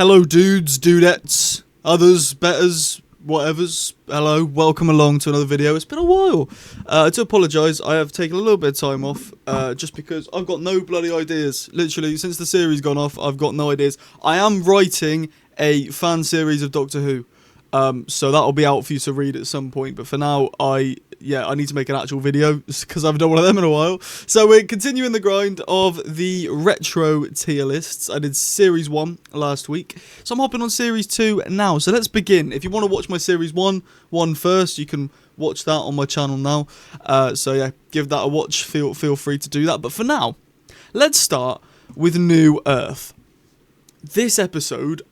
Hello dudes, dudettes, others, betters, whatevers. Hello, welcome along to another video. It's been a while. I do apologise, I have taken a little bit of time off, just because I've got no bloody ideas. Literally, since the series gone off, I've got no ideas. I am writing a fan series of Doctor Who, so that'll be out for you to read at some point, but for now, I need to make an actual video, because I haven't done one of them in a while. So we're continuing the grind of the retro tier lists. I did Series 1 last week, so I'm hopping on Series 2 now. So let's begin. If you want to watch my Series 1 first, you can watch that on my channel now. So yeah, give that a watch, feel free to do that. But for now, let's start with New Earth. This episode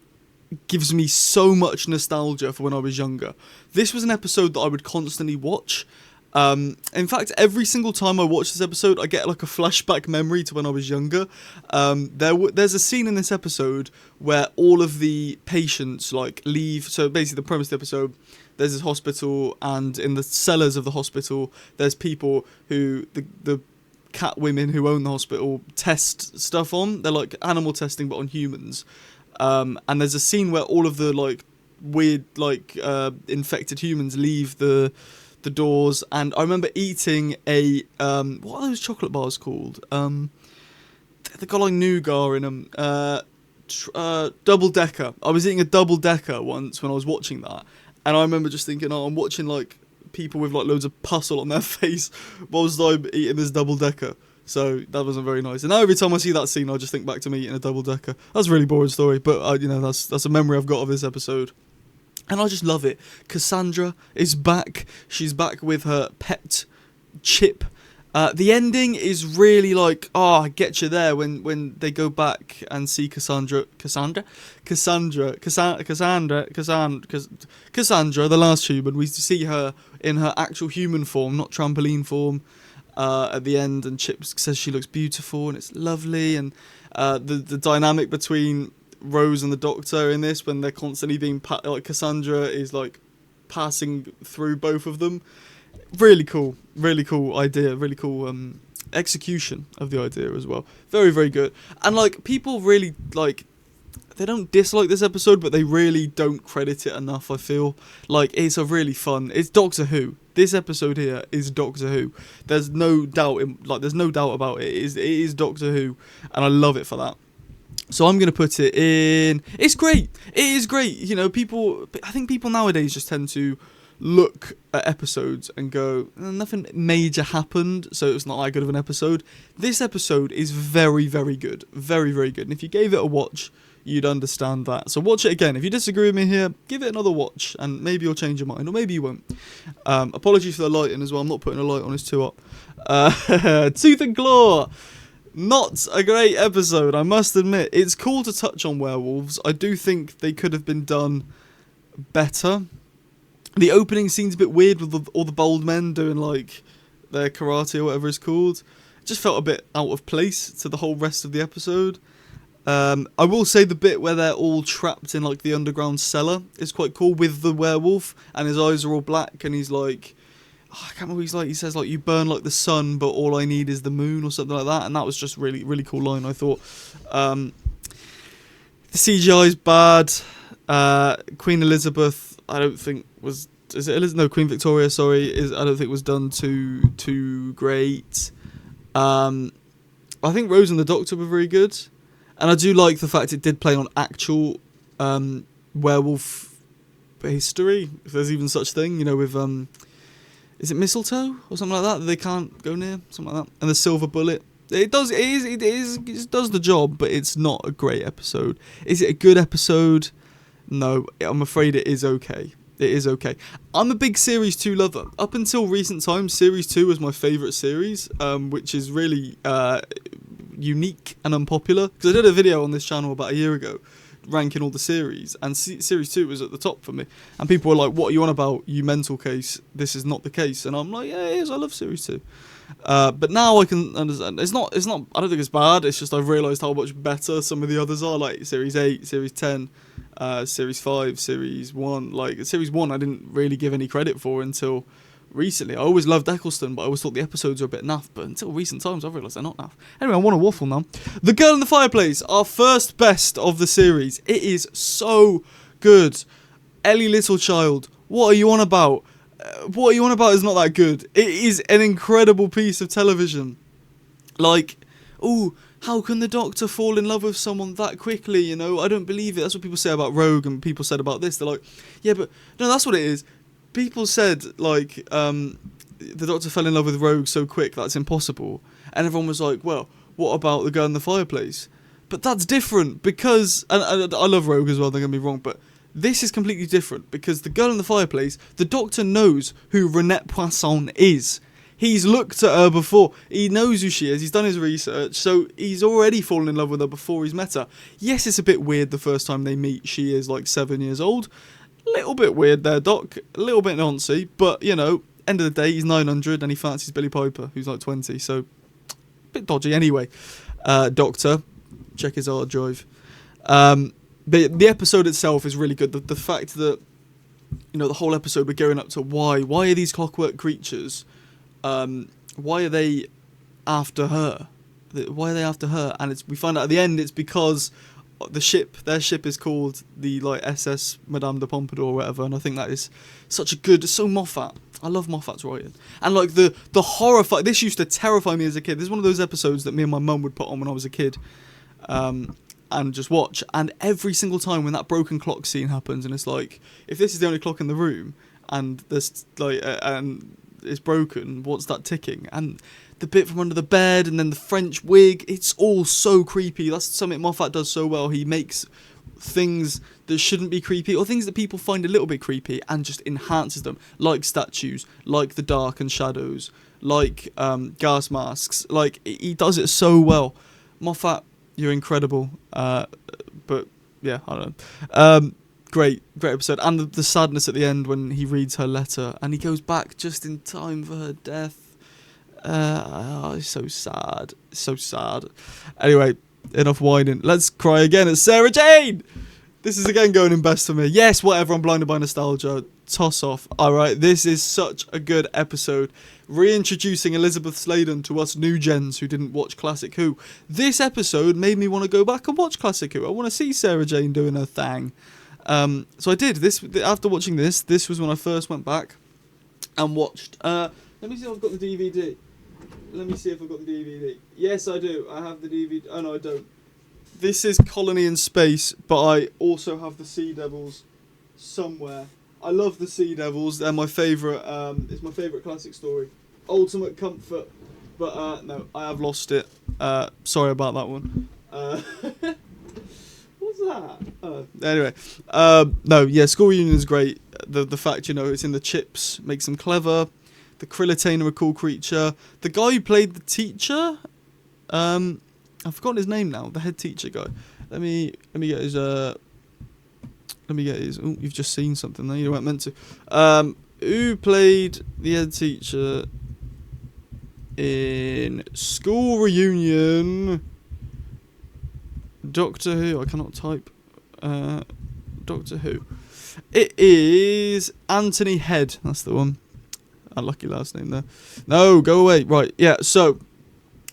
gives me so much nostalgia for when I was younger. This was an episode that I would constantly watch. In fact, every single time I watch this episode, I get like a flashback memory to when I was younger. There's a scene in this episode where all of the patients like leave. So basically the premise of the episode, there's this hospital, and in the cellars of the hospital, there's people who, the cat women who own the hospital, test stuff on. They're like animal testing, but on humans. And there's a scene where all of the like weird infected humans leave the doors, and I remember eating a what are those chocolate bars called? They got like nougat in them. Double decker. I was eating a double decker once when I was watching that, and I remember just thinking, oh, I'm watching like people with like loads of pus on their face whilst I'm eating this double decker. So that wasn't very nice. And now every time I see that scene, I just think back to me eating a double decker. That's a really boring story, but that's a memory I've got of this episode. And I just love it. Cassandra is back. She's back with her pet Chip. The ending is really like, I get you there when they go back and see Cassandra, the last human. We see her in her actual human form, not trampoline form. At the end, and Chip says she looks beautiful and it's lovely, and the dynamic between Rose and the Doctor in this, when they're constantly being like Cassandra is like passing through both of them, really cool idea, really cool execution of the idea as well, very good. And like people really like, they don't dislike this episode, but they really don't credit it enough. I feel like it's Doctor Who. This episode here is Doctor Who. There's no doubt about it. It is Doctor Who, and I love it for that. So I'm gonna put it in. It's great. It is great. You know, I think people nowadays just tend to look at episodes and go, nothing major happened, so it's not that good of an episode. This episode is very good, very good. And if you gave it a watch, you'd understand that. So watch it again. If you disagree with me here, give it another watch, and maybe you'll change your mind, or maybe you won't. Apologies for the lighting as well. I'm not putting a light on, it's too up. Tooth and Claw. Not a great episode, I must admit. It's cool to touch on werewolves. I do think they could have been done better. The opening scene's a bit weird with all the bold men doing like their karate or whatever it's called. It just felt a bit out of place to the whole rest of the episode. I will say the bit where they're all trapped in like the underground cellar is quite cool, with the werewolf, and his eyes are all black, and he's like, I can't remember, he says like, you burn like the sun, but all I need is the moon, or something like that, and that was just really cool line, I thought. The CGI's bad. Queen Elizabeth, I don't think was, Queen Victoria, sorry, I don't think was done too great. I think Rose and the Doctor were very good. And I do like the fact it did play on actual werewolf history, if there's even such thing, you know, with, is it mistletoe or something like that they can't go near, something like that, and the silver bullet. It does the job, but it's not a great episode. Is it a good episode? No, I'm afraid it is okay. It is okay. I'm a big Series 2 lover. Up until recent times, Series 2 was my favourite series, which is really unique and unpopular, because I did a video on this channel about a year ago ranking all the series, and Series 2 was at the top for me, and people were like, what are you on about, you mental case, this is not the case, and I'm like, yeah, it is, I love Series 2. But now I can understand, it's not, I don't think it's bad, it's just I've realised how much better some of the others are, like Series 8, Series 10, Series 5, Series 1, like Series 1 I didn't really give any credit for until recently. I always loved Eccleston, but I always thought the episodes were a bit naff. But until recent times, I've realised they're not naff. Anyway, I want to waffle now. The Girl in the Fireplace, our first best of the series. It is so good. Ellie Littlechild, what are you on about? What are you on about is not that good. It is an incredible piece of television. Like, ooh, how can the Doctor fall in love with someone that quickly, you know? I don't believe it. That's what people say about Rogue, and people said about this. They're like, yeah, but... No, that's what it is. People said, like, the Doctor fell in love with Rogue so quick, that's impossible. And everyone was like, well, what about the Girl in the Fireplace? But that's different, because... And I love Rogue as well, don't get me wrong, but... This is completely different, because the Girl in the Fireplace, the Doctor knows who Renette Poisson is. He's looked at her before. He knows who she is. He's done his research. So he's already fallen in love with her before he's met her. Yes, it's a bit weird the first time they meet. She is like 7 years old. Little bit weird there, Doc. A little bit noncy. But, you know, end of the day, he's 900 and he fancies Billie Piper, who's like 20. So, a bit dodgy anyway. Doctor, check his hard drive. But the episode itself is really good. The fact that, you know, the whole episode we're gearing up to why are these clockwork creatures... why are they after her? Why are they after her? And we find out at the end it's because their ship is called the like SS Madame de Pompadour or whatever, and I think that is such a good, so Moffat. I love Moffat's writing. And like the horror, this used to terrify me as a kid. This is one of those episodes that me and my mum would put on when I was a kid, and just watch. And every single time when that broken clock scene happens, and it's like, if this is the only clock in the room, and there's like, and it's broken, what's that ticking? And the bit from under the bed, and then the French wig, it's all so creepy. That's something Moffat does so well. He makes things that shouldn't be creepy, or things that people find a little bit creepy, and just enhances them, like statues, like the dark and shadows, like gas masks. Like, he does it so well. Moffat, you're incredible. But yeah, I don't know. Great episode. And the sadness at the end when he reads her letter and he goes back just in time for her death. It's so sad. So sad. Anyway, enough whining. Let's cry again at Sarah Jane! This is again going in best for me. Yes, whatever, I'm blinded by nostalgia. Toss off. Alright, this is such a good episode. Reintroducing Elizabeth Sladen to us new gens who didn't watch Classic Who. This episode made me want to go back and watch Classic Who. I want to see Sarah Jane doing her thing. So I did this after watching this. This was when I first went back and watched. Let me see if I've got the DVD. Yes, I do. I have the DVD. Oh no, I don't. This is Colony in Space, but I also have the Sea Devils somewhere. I love the Sea Devils. They're my favourite. It's my favourite classic story. Ultimate comfort. But no, I have lost it. Sorry about that one. What's that? Anyway, no, yeah, School Reunion is great. The fact, you know, it's in the chips makes them clever. The Krillitane are a cool creature. The guy who played the teacher, I've forgotten his name now. The head teacher guy. Let me get his. Oh, you've just seen something there. You weren't meant to. Who played the head teacher in School Reunion? Doctor Who. I cannot type. Doctor Who. It is Anthony Head. That's the one. Unlucky last name there. No, go away. Right. Yeah. So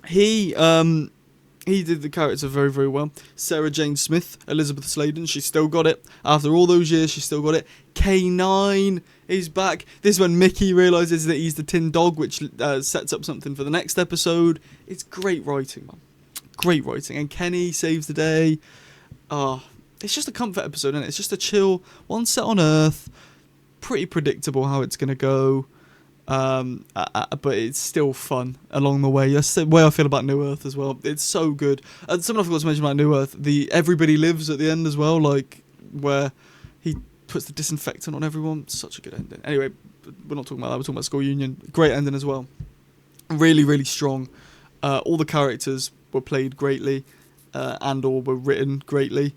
he did the character very, very well. Sarah Jane Smith, Elizabeth Sladen. She still got it after all those years. She still got it. K9 is back. This is when Mickey realizes that he's the Tin Dog, which sets up something for the next episode. It's great writing, man. Great writing. And Kenny saves the day. It's just a comfort episode, isn't it? It's just a chill one set on Earth. Pretty predictable how it's going to go. But it's still fun along the way. That's the way I feel about New Earth as well. It's so good. Something I forgot to mention about New Earth, the Everybody Lives at the end as well, like where he puts the disinfectant on everyone. Such a good ending. Anyway, we're not talking about that. We're talking about School Union. Great ending as well. Really, really strong. All the characters were played greatly, and or were written greatly.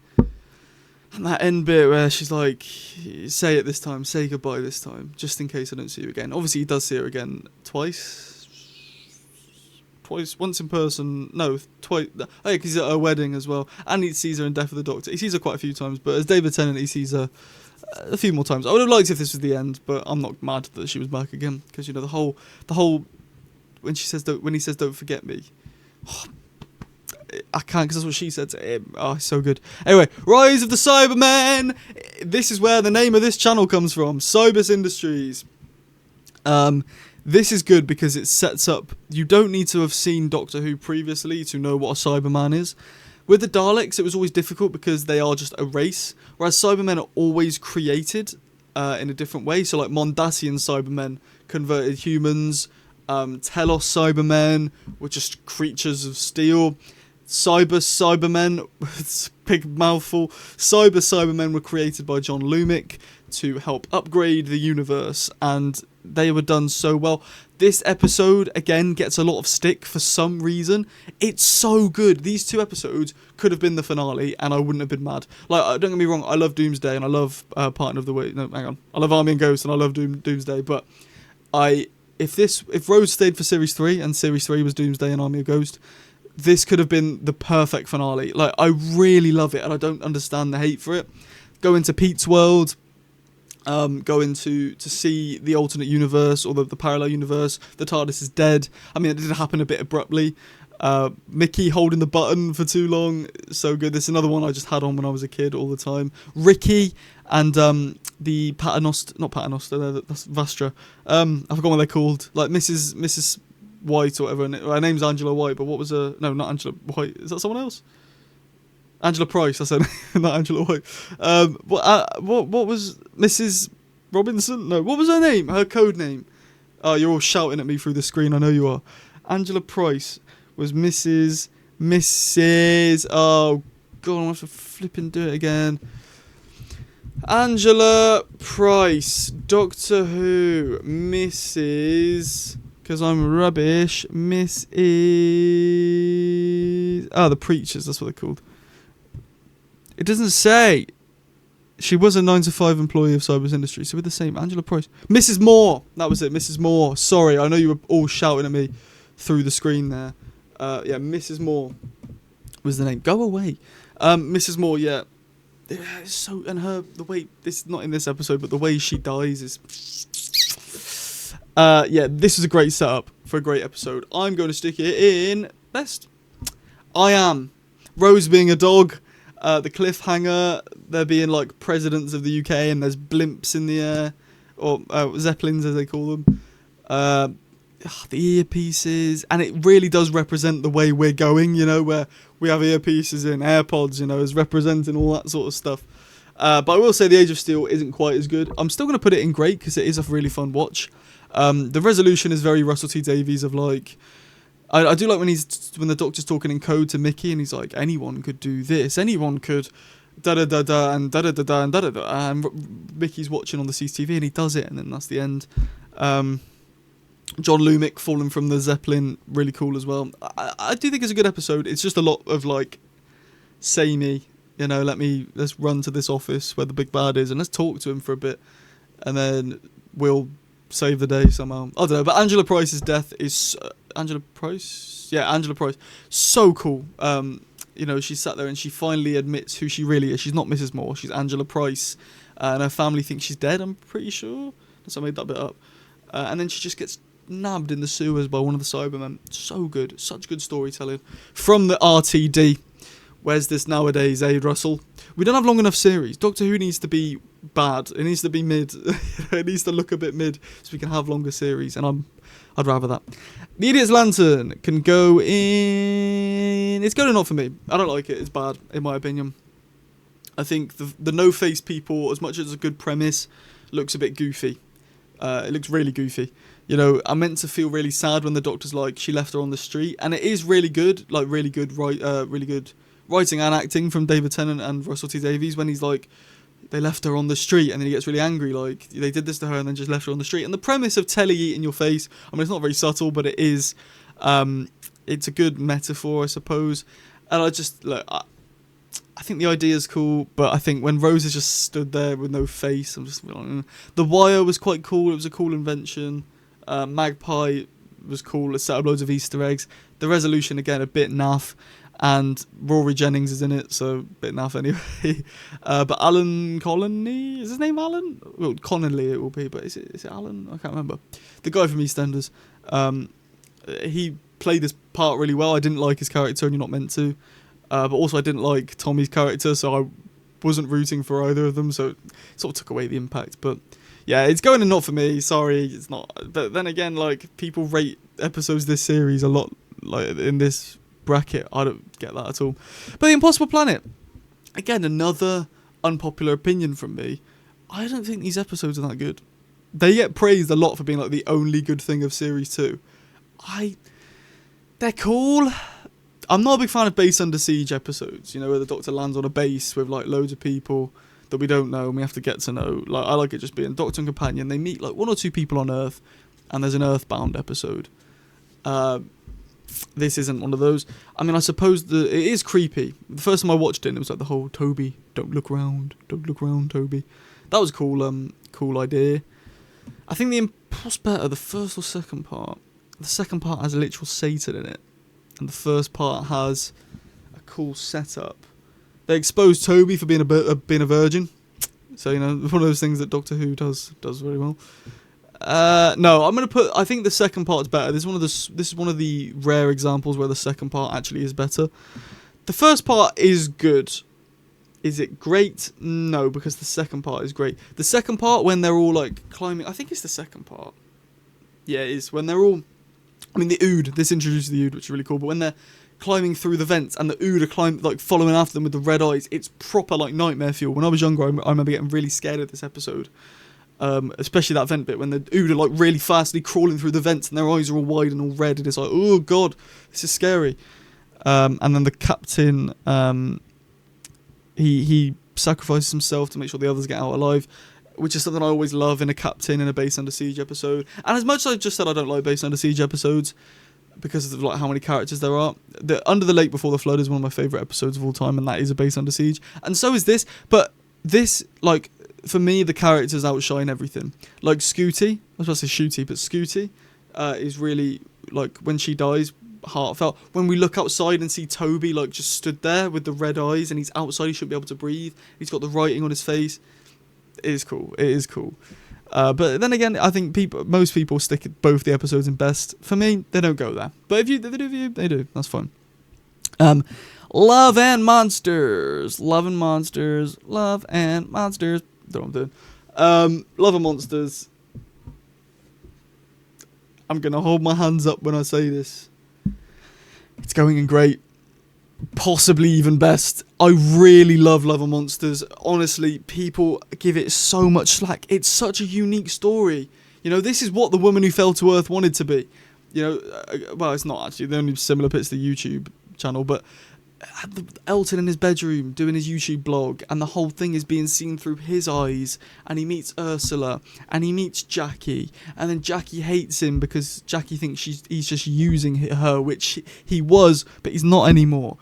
And that end bit where she's like, say it this time, say goodbye this time, just in case I don't see you again. Obviously, he does see her again twice, once in person, no, twice. Oh yeah, because he's at her wedding as well. And he sees her in Death of the Doctor. He sees her quite a few times, but as David Tennant, he sees her a few more times. I would have liked if this was the end, but I'm not mad that she was back again, because you know the whole when he says don't forget me. I can't, because that's what she said to him. Oh, it's so good. Anyway, Rise of the Cybermen. This is where the name of this channel comes from. Cybers Industries. This is good because it sets up. You don't need to have seen Doctor Who previously to know what a Cyberman is. With the Daleks, it was always difficult because they are just a race, whereas Cybermen are always created in a different way. So, like Mondasian Cybermen converted humans. Telos Cybermen were just creatures of steel. Cybermen, it's a big mouthful. Cybermen were created by John Lumick to help upgrade the universe, and they were done so well. This episode, again, gets a lot of stick for some reason. It's so good. These 2 episodes could have been the finale, and I wouldn't have been mad. Like, don't get me wrong, I love Doomsday, and I love Partner of the Way. No, hang on. I love Army and Ghost, and I love Doomsday, but if Rose stayed for Series 3, and Series 3 was Doomsday and Army of Ghost, this could have been the perfect finale. Like, I really love it, and I don't understand the hate for it. Going to Pete's world, going to see the alternate universe, or the parallel universe. The TARDIS is dead. I mean, it did happen a bit abruptly. Mickey holding the button for too long, so good. This is another one I just had on when I was a kid all the time. Ricky and the not Paternoster, that's Vastra. I forgot what they're called. Like Mrs. White or whatever. And her name's Angela White, but what was her? No, not Angela White. Is that someone else? Angela Price. That's her name, not Angela White. What was Mrs. Robinson? No, what was her name? Her code name. Oh, you're all shouting at me through the screen. I know you are. Angela Price was Mrs. Oh God, I have to flipping do it again. Angela Price, Doctor Who, Mrs. Because I'm rubbish. Mrs. The Preachers, that's what they're called. It doesn't say. She was a 9-to-5 employee of Cybers Industries, so we're the same. Angela Price. Mrs. Moore, that was it, Mrs. Moore. Sorry, I know you were all shouting at me through the screen there. Yeah, Mrs. Moore was the name. Go away. Mrs. Moore, yeah. So, and the way, this not in this episode, but the way she dies is... yeah, this is a great setup for a great episode. I'm going to stick it in best. I am. Rose being a dog. The cliffhanger. There being like presidents of the UK, and there's blimps in the air, or zeppelins as they call them. The earpieces, and it really does represent the way we're going. You know, where we have earpieces in AirPods. You know, as representing all that sort of stuff. But I will say the Age of Steel isn't quite as good. I'm still going to put it in great because it is a really fun watch. The resolution is very Russell T Davies of like, I do like when the Doctor's talking in code to Mickey, and he's like, anyone could do this, anyone could da da da da and da da da da and da da da, and Mickey's watching on the CCTV and he does it, and then that's the end. John Lumick falling from the Zeppelin, really cool as well. I do think it's a good episode. It's just a lot of like, samey, you know, let's run to this office where the big bad is and let's talk to him for a bit, and then we'll save the day somehow. I don't know, but Angela Price's death is... Angela Price? Yeah, Angela Price. So cool. You know, she sat there and she finally admits who she really is. She's not Mrs. Moore, she's Angela Price. And her family thinks she's dead, I'm pretty sure. So I made that bit up. And then she just gets nabbed in the sewers by one of the Cybermen. So good. Such good storytelling. From the RTD. Where's this nowadays, Russell? We don't have long enough series. Doctor Who needs to be bad. It needs to be mid. It needs to look a bit mid so we can have longer series, and I'd rather that. The Idiot's Lantern can go in... It's good enough for me. I don't like it. It's bad, in my opinion. I think the no-face people, as much as it's a good premise, looks a bit goofy. It looks really goofy. You know, I'm meant to feel really sad when the Doctor's like, she left her on the street, and it is really good, like really good writing and acting from David Tennant and Russell T Davies when he's like, they left her on the street, and then he gets really angry, like, they did this to her and then just left her on the street. And the premise of telly eating your face, I mean, it's not very subtle, but it is, it's a good metaphor, I suppose. And I just, look, I think the idea is cool, but I think when Rose has just stood there with no face, I'm just, The Wire was quite cool, it was a cool invention. Magpie was cool, it set up loads of Easter eggs. The resolution, again, a bit naff. and Rory Jennings is in it, so bit naff anyway. But Alan Colony, is his name Alan? Well, Connolly it will be, but is it Alan? I can't remember. The guy from EastEnders. He played this part really well. I didn't like his character, and you're not meant to. But also I didn't like Tommy's character, so I wasn't rooting for either of them, so it sort of took away the impact. But yeah, it's going and not for me. Sorry, it's not. But then again, like, people rate episodes this series a lot, like in this bracket. I don't get that at all. But The Impossible Planet, again, another unpopular opinion from me. I don't think these episodes are that good. They get praised a lot for being like the only good thing of series 2. They're cool. I'm not a big fan of Base Under Siege episodes, you know, where the Doctor lands on a base with like loads of people that we don't know and we have to get to know. Like, I like it just being Doctor and companion. They meet like 1 or 2 people on Earth, and there's an Earthbound episode. This isn't one of those. I mean, I suppose it is creepy. The first time I watched it was like the whole Toby, don't look round, Toby. That was a cool idea. I think what's better, the first or second part? The second part has a literal Satan in it, and the first part has a cool setup. They expose Toby for being a virgin, so you know, one of those things that Doctor Who does very well. No, I'm gonna put. I think the second part's better. This is one of the rare examples where the second part actually is better. The first part is good. Is it great? No, because the second part is great. The second part, when they're all like climbing, I think it's the second part. Yeah, it is when they're all. I mean, the Ood. This introduces the Ood, which is really cool. But when they're climbing through the vents and the Ood are following after them with the red eyes, it's proper like nightmare fuel. When I was younger, I remember getting really scared of this episode. Especially that vent bit when the Ood are like really fastly crawling through the vents and their eyes are all wide and all red, and it's like, oh god, this is scary. And then the captain, he sacrifices himself to make sure the others get out alive, which is something I always love in a captain in a Base Under Siege episode. And as much as I just said I don't like Base Under Siege episodes because of like how many characters there are, the Under the Lake Before the Flood is one of my favourite episodes of all time, and that is a Base Under Siege, and so is this. But this, like, for me, the characters outshine everything. Like Scooty, I was about to say Shooty, but Scooty is really, like, when she dies, heartfelt. When we look outside and see Toby like just stood there with the red eyes and he's outside, he shouldn't be able to breathe, he's got the writing on his face. It is cool. But then again, I think most people stick both the episodes in best. For me, they don't go there, but if they do, that's fine. Love and Monsters. Don't know what I'm doing. Love and Monsters. I'm gonna hold my hands up when I say this. It's going in great. Possibly even best. I really love Love and Monsters. Honestly, people give it so much slack. It's such a unique story. You know, this is what The Woman Who Fell to Earth wanted to be. You know, well, it's not actually. The only similar bits to the YouTube channel, but Elton in his bedroom doing his YouTube blog, and the whole thing is being seen through his eyes, and he meets Ursula, and he meets Jackie, and then Jackie hates him because Jackie thinks he's just using her, which he was, but he's not anymore,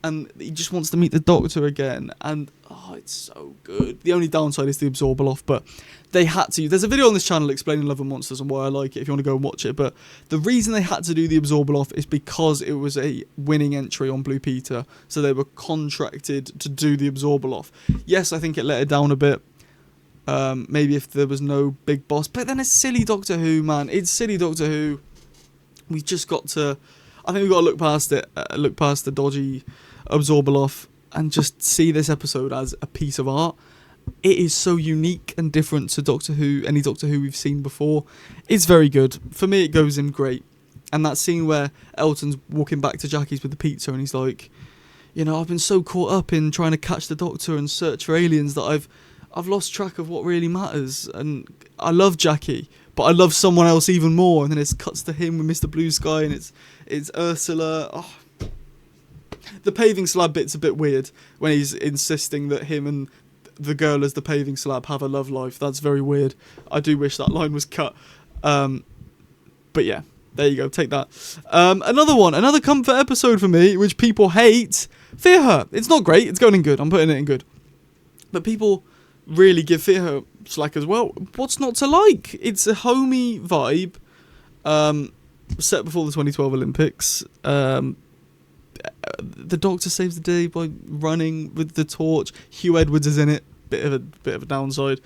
and he just wants to meet the Doctor again, and oh, it's so good. The only downside is the Absorbaloff, but they had to. There's a video on this channel explaining Love and Monsters and why I like it if you want to go and watch it, but the reason they had to do the Absorbaloff is because it was a winning entry on Blue Peter, so they were contracted to do the Absorbaloff. Yes, I think it let it down a bit, maybe if there was no big boss, but then it's silly Doctor Who, man. It's silly Doctor Who. We've just got to, I think we've got to look past it, look past the dodgy Absorbaloff and just see this episode as a piece of art. It is so unique and different to Doctor Who, any Doctor Who we've seen before. It's very good. For me, it goes in great. And that scene where Elton's walking back to Jackie's with the pizza and he's like, you know, I've been so caught up in trying to catch the Doctor and search for aliens that I've lost track of what really matters. And I love Jackie, but I love someone else even more. And then it cuts to him with Mr. Blue Sky, and it's Ursula. Oh. The paving slab bit's a bit weird when he's insisting that him and the girl as the paving slab have a love life. That's very weird. I do wish that line was cut. But yeah, there you go. Take that. Another comfort episode for me, which people hate. Fear Her. It's not great. It's going in good. I'm putting it in good. But people really give Fear Her slack as well. What's not to like? It's a homey vibe. Set before the 2012 Olympics. the Doctor saves the day by running with the torch. Hugh Edwards is in it, bit of a downside.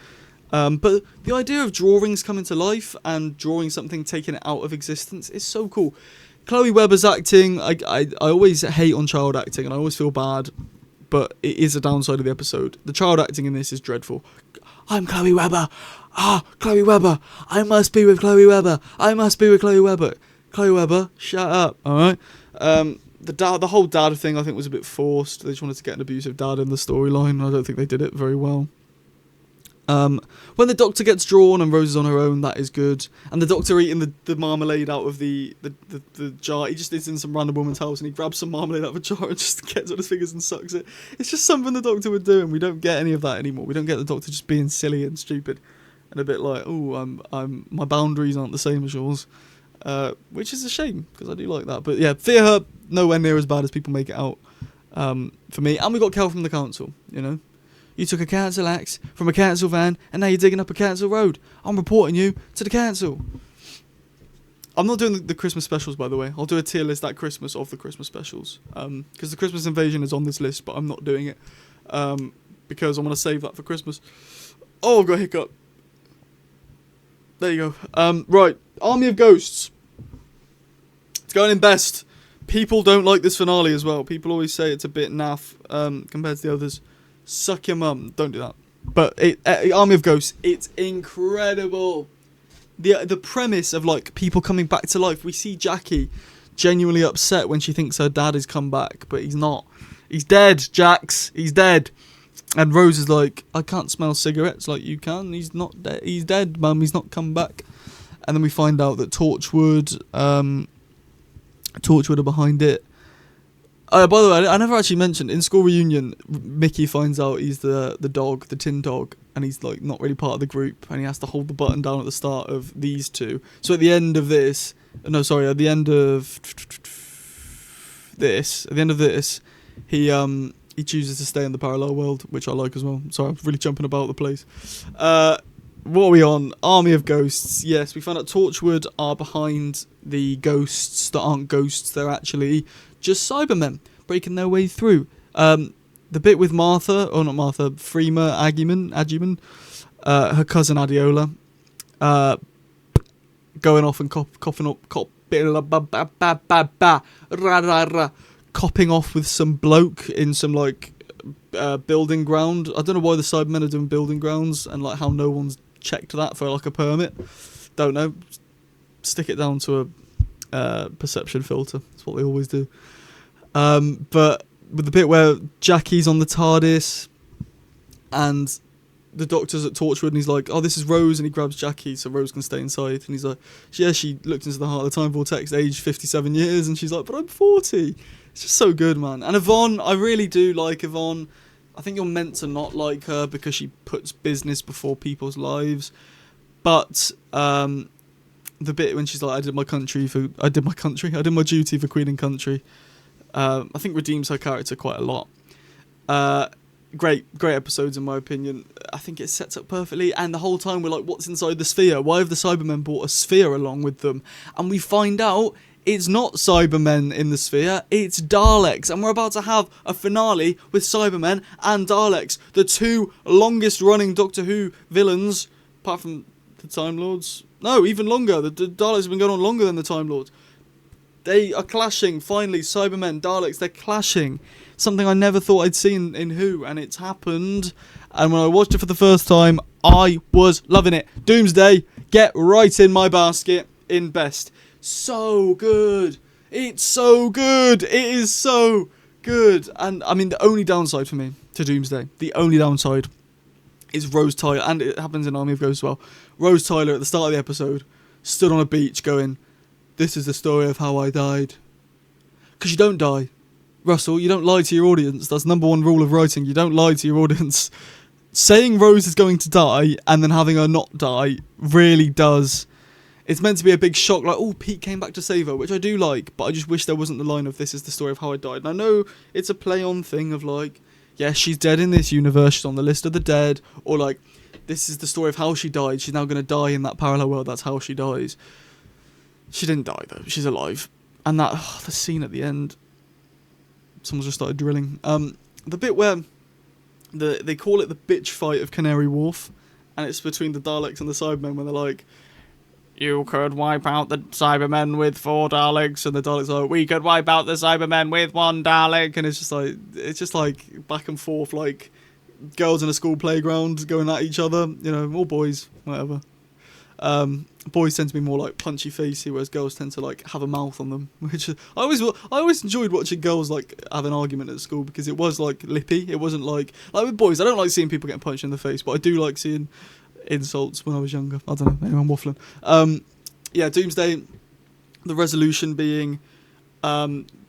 But the idea of drawings coming to life and drawing something, taking it out of existence, is so cool. Chloe Webber's acting, I always hate on child acting, and I always feel bad, but it is a downside of the episode. The child acting in this is dreadful. I'm Chloe Webber. Chloe Webber. I must be with Chloe Webber. I must be with Chloe Webber. Chloe Webber, shut up, alright? The whole dad thing I think was a bit forced. They just wanted to get an abusive dad in the storyline. I don't think they did it very well. When the Doctor gets drawn and Rose is on her own, that is good. And the Doctor eating the marmalade out of the jar. He just is in some random woman's house and he grabs some marmalade out of a jar and just gets on his fingers and sucks it. It's just something the Doctor would do, and we don't get any of that anymore. We don't get the Doctor just being silly and stupid and a bit like, my boundaries aren't the same as yours. Which is a shame, because I do like that. But yeah, Fear Her, nowhere near as bad as people make it out, for me. And we got Kel from the council, you know. You took a council axe from a council van, and now you're digging up a council road. I'm reporting you to the council. I'm not doing the Christmas specials, by the way. I'll do a tier list at Christmas of the Christmas specials. Because the Christmas Invasion is on this list, but I'm not doing it. Because I want to save that for Christmas. Oh, I've got a hiccup. There you go. Right, Army of Ghosts. It's going in best. People don't like this finale as well. People always say it's a bit naff compared to the others. Suck your mum. Don't do that. But Army of Ghosts, it's incredible. The premise of like people coming back to life. We see Jackie genuinely upset when she thinks her dad has come back, but he's not. He's dead, Jax. He's dead. And Rose is like, I can't smell cigarettes like you can. He's not dead. He's dead, Mum. He's not come back. And then we find out that Torchwood are behind it. By the way, I never actually mentioned, in School Reunion, Mickey finds out he's the dog, the tin dog, and he's like not really part of the group, and he has to hold the button down at the start of these two. So at the end of this, at the end of this, he chooses to stay in the parallel world, which I like as well. Sorry, I'm really jumping about the place. What are we on? Army of Ghosts. Yes, we found out Torchwood are behind the ghosts that aren't ghosts. They're actually just Cybermen breaking their way through. The bit with Freema Agyeman, her cousin Adiola, going off and copping off with some bloke in some like building ground. I don't know why the Cybermen are doing building grounds and like how no one's checked that for like a permit. Don't know. Stick it down to a perception filter. That's what they always do. But with the bit where Jackie's on the TARDIS and the Doctor's at Torchwood and he's like, oh, this is Rose, and he grabs Jackie so Rose can stay inside, and he's like, yeah, she looked into the heart of the time vortex, aged 57 years, and she's like, but I'm 40. It's just so good, man. And Yvonne, I really do like Yvonne. I think you're meant to not like her because she puts business before people's lives, but the bit when she's like, I did my duty for Queen and Country, I think redeems her character quite a lot. Great episodes in my opinion. I think it sets up perfectly, and the whole time we're like, what's inside the sphere? Why have the Cybermen brought a sphere along with them? And we find out it's not Cybermen in the sphere, it's Daleks, and we're about to have a finale with Cybermen and Daleks, the two longest running Doctor Who villains, apart from the Time Lords. No, even longer. The Daleks have been going on longer than the Time Lords. They are clashing, finally. Cybermen, Daleks, they're clashing. Something I never thought I'd see in Who, and it's happened. And when I watched it for the first time, I was loving it. Doomsday, get right in my basket in best. So good. It's so good. It is so good. And I mean, the only downside for me to Doomsday, the only downside is Rose Tyler, and it happens in Army of Ghosts as well. Rose Tyler at the start of the episode stood on a beach going, this is the story of how I died. Because you don't die. Russell, you don't lie to your audience. That's number one rule of writing. You don't lie to your audience. Saying Rose is going to die and then having her not die really does. It's meant to be a big shock, like, oh, Pete came back to save her, which I do like, but I just wish there wasn't the line of this is the story of how I died. And I know it's a play-on thing of like, yes, she's dead in this universe, she's on the list of the dead, or like, this is the story of how she died, she's now going to die in that parallel world, that's how she dies. She didn't die though, she's alive. And that, the scene at the end, someone's just started drilling. The bit where they call it the bitch fight of Canary Wharf, and it's between the Daleks and the Cybermen, when they're like, you could wipe out the Cybermen with 4 Daleks, and the Daleks are like, we could wipe out the Cybermen with 1 Dalek, and it's just like back and forth, like girls in a school playground going at each other, you know, all boys, whatever. Boys tend to be more like punchy facey, whereas girls tend to like have a mouth on them. Which I always enjoyed watching girls like have an argument at school, because it was like lippy. It wasn't like with boys. I don't like seeing people getting punched in the face, but I do like seeing insults when I was younger. I don't know. Anyway, I'm waffling. Yeah, Doomsday. The resolution being,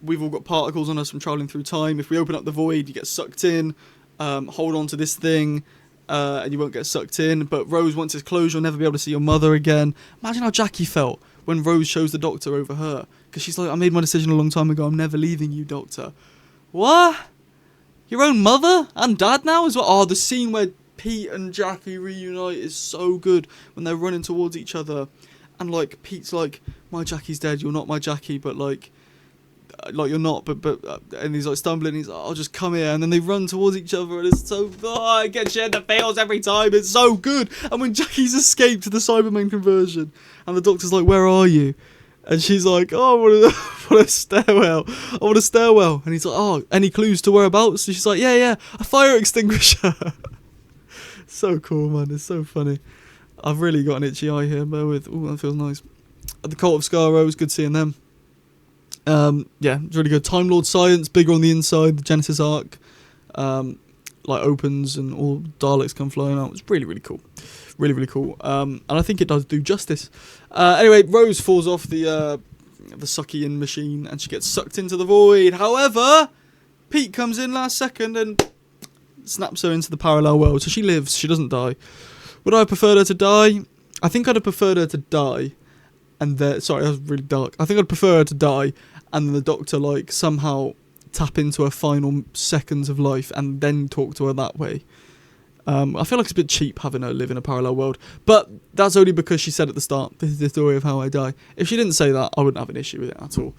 we've all got particles on us from traveling through time. If we open up the void, you get sucked in. Hold on to this thing. And you won't get sucked in. But Rose, once it's closed, you'll never be able to see your mother again. Imagine how Jackie felt when Rose chose the Doctor over her. Because she's like, I made my decision a long time ago. I'm never leaving you, Doctor. What? Your own mother? And dad now as well? Oh, the scene where Pete and Jackie reunite is so good. When they're running towards each other. And, like, Pete's like, my Jackie's dead. You're not my Jackie. But, like you're not, but and he's like stumbling, he's like, I'll just come here, and then they run towards each other, and it's so, it gets you in the feels every time, it's so good. And when Jackie's escaped the Cybermen conversion, and the Doctor's like, where are you? And she's like, oh, I want a stairwell, and he's like, oh, any clues to whereabouts? And she's like, yeah, a fire extinguisher. So cool, man, it's so funny. I've really got an itchy eye here, bear with, ooh, that feels nice. At the Cult of Skaro, it was good seeing them. Yeah, it's really good. Time Lord science, bigger on the inside. The Genesis arc, like opens and all Daleks come flying out. It's really, really cool. Really, really cool. And I think it does do justice. Anyway, Rose falls off the sucky-in machine and she gets sucked into the void. However, Pete comes in last second and snaps her into the parallel world. So she lives. She doesn't die. Would I have preferred her to die? I think I'd have preferred her to die. And sorry, that was really dark. I think I'd prefer her to die, and then the Doctor like somehow tap into her final seconds of life and then talk to her that way. I feel like it's a bit cheap having her live in a parallel world, but that's only because she said at the start, this is the story of how I die. If she didn't say that, I wouldn't have an issue with it at all.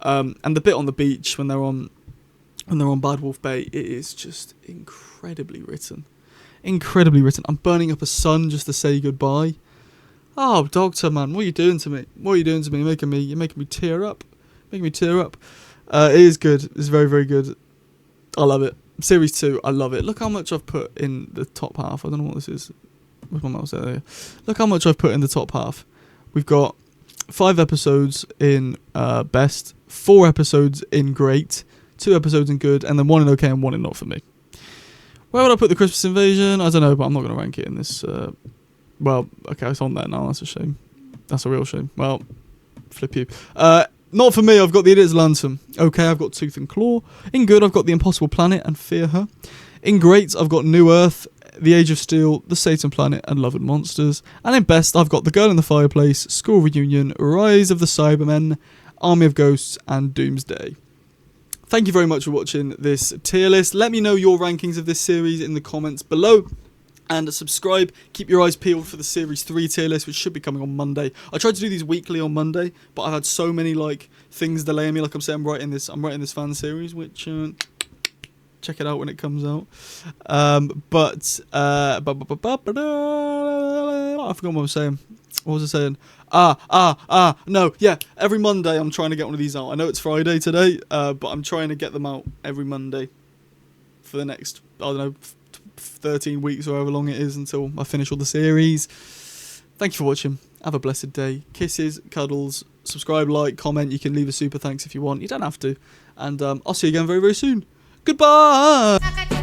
And the bit on the beach when they're on Bad Wolf Bay, it is just incredibly written. Incredibly written. I'm burning up a sun just to say goodbye. Oh, Doctor, man, what are you doing to me? What are you doing to me? You're making me tear up. It is good. It's very, very good. I love it. Series 2, I love it. Look how much I've put in the top half. I don't know what this is. Where's my mouse there? Look how much I've put in the top half. We've got 5 episodes in best, 4 episodes in great, 2 episodes in good, and then 1 in okay and 1 in not for me. Where would I put the Christmas Invasion? I don't know, but I'm not going to rank it in this... Well, okay, it's on there now. That's a shame. That's a real shame. Well, flip you. Not for me. I've got the Idiot's Lantern. Okay, I've got Tooth and Claw. In good, I've got The Impossible Planet and Fear Her. In great, I've got New Earth, The Age of Steel, The Satan Planet, and Love and Monsters. And in best, I've got The Girl in the Fireplace, School Reunion, Rise of the Cybermen, Army of Ghosts, and Doomsday. Thank you very much for watching this tier list. Let me know your rankings of this series in the comments below. And subscribe, keep your eyes peeled for the Series 3 tier list, which should be coming on Monday. I tried to do these weekly on Monday, but I've had so many things delaying me. Like I'm saying, I'm writing this fan series, which check it out when it comes out. I forgot what I was saying. What was I saying? No, yeah. Every Monday I'm trying to get one of these out. I know it's Friday today, but I'm trying to get them out every Monday for the next, I don't know, 13 weeks or however long it is until I finish all the series. Thank you for watching. Have a blessed day. Kisses, cuddles, subscribe, like, comment. You can leave a super thanks if you want. You don't have to. And I'll see you again very, very soon. Goodbye!